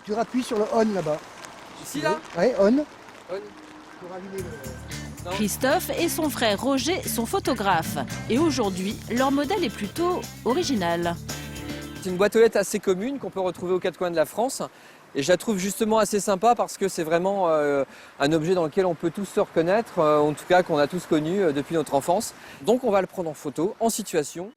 Tu appuies sur le on là-bas. Ici, là? Oui, on. On. Pour allumer le... Christophe et son frère Roger sont photographes. Et aujourd'hui, leur modèle est plutôt original. C'est une boîte aux lettres assez commune qu'on peut retrouver aux quatre coins de la France. Et je la trouve justement assez sympa parce que c'est vraiment un objet dans lequel on peut tous se reconnaître, en tout cas qu'on a tous connu depuis notre enfance. Donc on va le prendre en photo, en situation.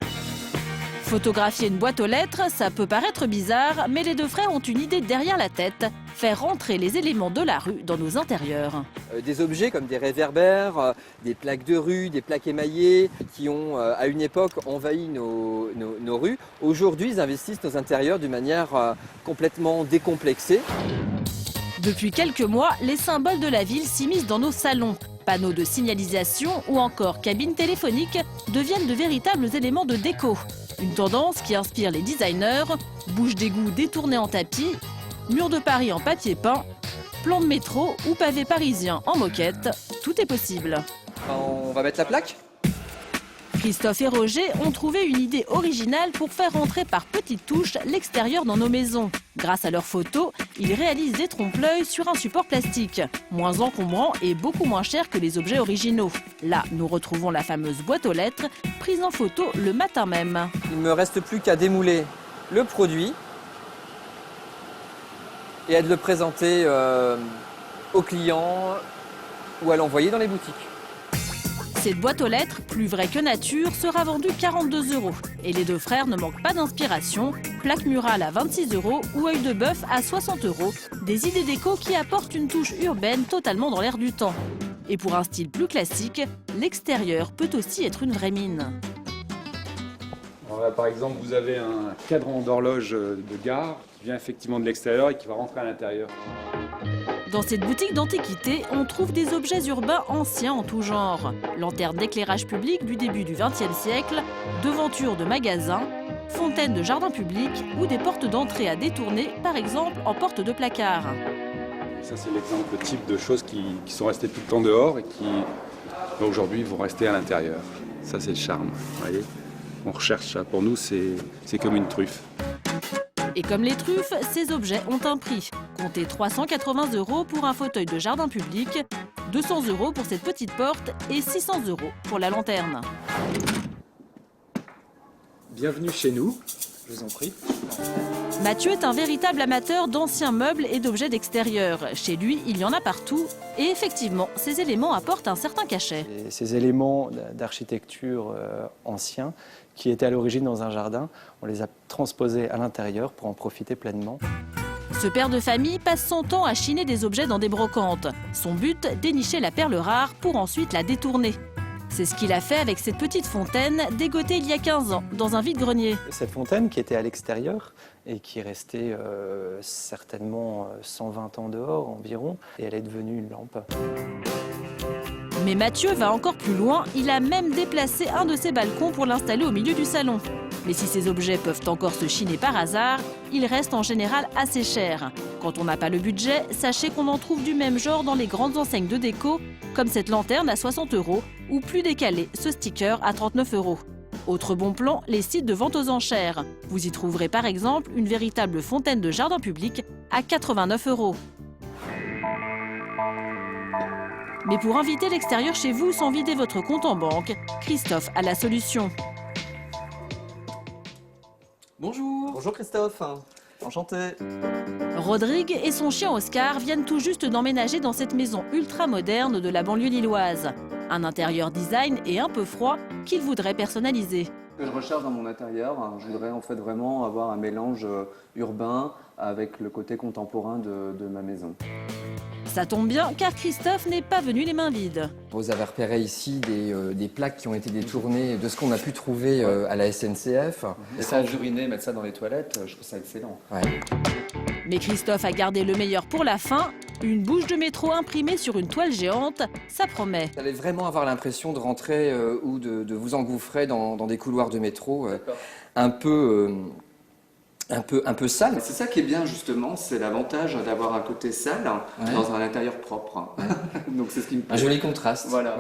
Photographier une boîte aux lettres, ça peut paraître bizarre, mais les deux frères ont une idée derrière la tête, faire rentrer les éléments de la rue dans nos intérieurs. Des objets comme des réverbères, des plaques de rue, des plaques émaillées qui ont à une époque envahi nos rues. Aujourd'hui, ils investissent nos intérieurs d'une manière complètement décomplexée. Depuis quelques mois, les symboles de la ville s'immiscent dans nos salons. Panneaux de signalisation ou encore cabines téléphoniques deviennent de véritables éléments de déco. Une tendance qui inspire les designers, bouches d'égout détournées en tapis, murs de Paris en papier peint, plans de métro ou pavés parisiens en moquette, tout est possible. On va mettre la plaque. Christophe et Roger ont trouvé une idée originale pour faire rentrer par petites touches l'extérieur dans nos maisons. Grâce à leurs photos, ils réalisent des trompe-l'œil sur un support plastique, moins encombrant et beaucoup moins cher que les objets originaux. Là, nous retrouvons la fameuse boîte aux lettres, prise en photo le matin même. Il ne me reste plus qu'à démouler le produit et à le présenter aux clients ou à l'envoyer dans les boutiques. Cette boîte aux lettres, plus vraie que nature, sera vendue 42 €. Et les deux frères ne manquent pas d'inspiration. Plaque murale à 26 € ou œil de bœuf à 60 €. Des idées déco qui apportent une touche urbaine totalement dans l'air du temps. Et pour un style plus classique, l'extérieur peut aussi être une vraie mine. Alors là, par exemple, vous avez un cadran d'horloge de gare qui vient effectivement de l'extérieur et qui va rentrer à l'intérieur. Dans cette boutique d'antiquité, on trouve des objets urbains anciens en tout genre. Lanternes d'éclairage public du début du XXe siècle, devantures de magasins, fontaines de jardin public ou des portes d'entrée à détourner, par exemple en porte de placard. Ça, c'est l'exemple type de choses qui sont restées tout le temps dehors et qui, aujourd'hui, vont rester à l'intérieur. Ça, c'est le charme, vous voyez. On recherche ça. Pour nous, c'est comme une truffe. Et comme les truffes, ces objets ont un prix. Comptez 380 € pour un fauteuil de jardin public, 200 € pour cette petite porte et 600 € pour la lanterne. Bienvenue chez nous, je vous en prie. Mathieu est un véritable amateur d'anciens meubles et d'objets d'extérieur. Chez lui, il y en a partout. Et effectivement, ces éléments apportent un certain cachet. Ces éléments d'architecture anciens qui étaient à l'origine dans un jardin, on les a transposés à l'intérieur pour en profiter pleinement. Ce père de famille passe son temps à chiner des objets dans des brocantes. Son but, dénicher la perle rare pour ensuite la détourner. C'est ce qu'il a fait avec cette petite fontaine dégotée il y a 15 ans dans un vide-grenier. Cette fontaine qui était à l'extérieur et qui est restée certainement 120 ans dehors environ, et elle est devenue une lampe. Mais Mathieu va encore plus loin, il a même déplacé un de ses balcons pour l'installer au milieu du salon. Mais si ces objets peuvent encore se chiner par hasard, ils restent en général assez chers. Quand on n'a pas le budget, sachez qu'on en trouve du même genre dans les grandes enseignes de déco, comme cette lanterne à 60 € ou plus décalé, ce sticker à 39 €. Autre bon plan, les sites de vente aux enchères. Vous y trouverez par exemple une véritable fontaine de jardin public à 89 €. Mais pour inviter l'extérieur chez vous sans vider votre compte en banque, Christophe a la solution. Bonjour. Bonjour Christophe. Enchanté. Rodrigue et son chien Oscar viennent tout juste d'emménager dans cette maison ultra moderne de la banlieue lilloise. Un intérieur design et un peu froid qu'ils voudraient personnaliser. Ce que je recherche dans mon intérieur, je voudrais en fait vraiment avoir un mélange urbain avec le côté contemporain de ma maison. Ça tombe bien car Christophe n'est pas venu les mains vides. Vous avez repéré ici des plaques qui ont été détournées de ce qu'on a pu trouver à la SNCF. Et sans uriner, mettre ça dans les toilettes, je trouve ça excellent. Ouais. Mais Christophe a gardé le meilleur pour la fin. Une bouche de métro imprimée sur une toile géante, ça promet. Vous allez vraiment avoir l'impression de rentrer ou de vous engouffrer dans des couloirs de métro un peu sale. C'est ça qui est bien justement, c'est l'avantage d'avoir un côté sale dans un intérieur propre. Donc c'est ce qui me plaît. Un joli contraste. Voilà.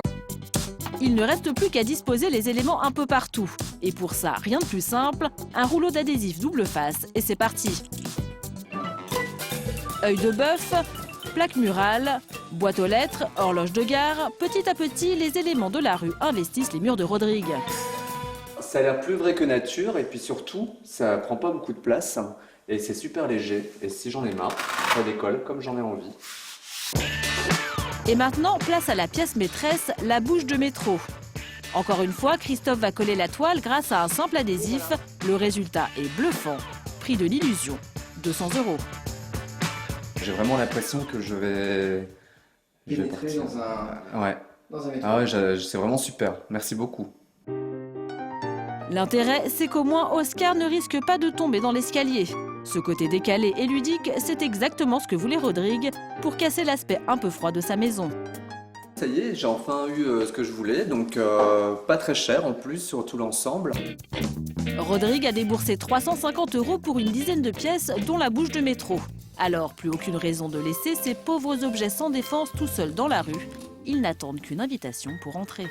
Il ne reste plus qu'à disposer les éléments un peu partout. Et pour ça, rien de plus simple, un rouleau d'adhésif double face et c'est parti. Œil de bœuf, plaque murale, boîte aux lettres, horloge de gare, petit à petit, les éléments de la rue investissent les murs de Rodrigue. Ça a l'air plus vrai que nature et puis surtout, ça prend pas beaucoup de place et c'est super léger. Et si j'en ai marre, ça décolle comme j'en ai envie. Et maintenant, place à la pièce maîtresse, la bouche de métro. Encore une fois, Christophe va coller la toile grâce à un simple adhésif. Le résultat est bluffant. Prix de l'illusion, 200 €. J'ai vraiment l'impression que je vais partir. Dans un métro. Ah ouais, c'est vraiment super. Merci beaucoup. L'intérêt, c'est qu'au moins Oscar ne risque pas de tomber dans l'escalier. Ce côté décalé et ludique, c'est exactement ce que voulait Rodrigue pour casser l'aspect un peu froid de sa maison. Ça y est, j'ai enfin eu ce que je voulais, donc pas très cher en plus sur tout l'ensemble. Rodrigue a déboursé 350 € pour une dizaine de pièces, dont la bouche de métro. Alors, plus aucune raison de laisser ces pauvres objets sans défense tout seuls dans la rue. Ils n'attendent qu'une invitation pour entrer.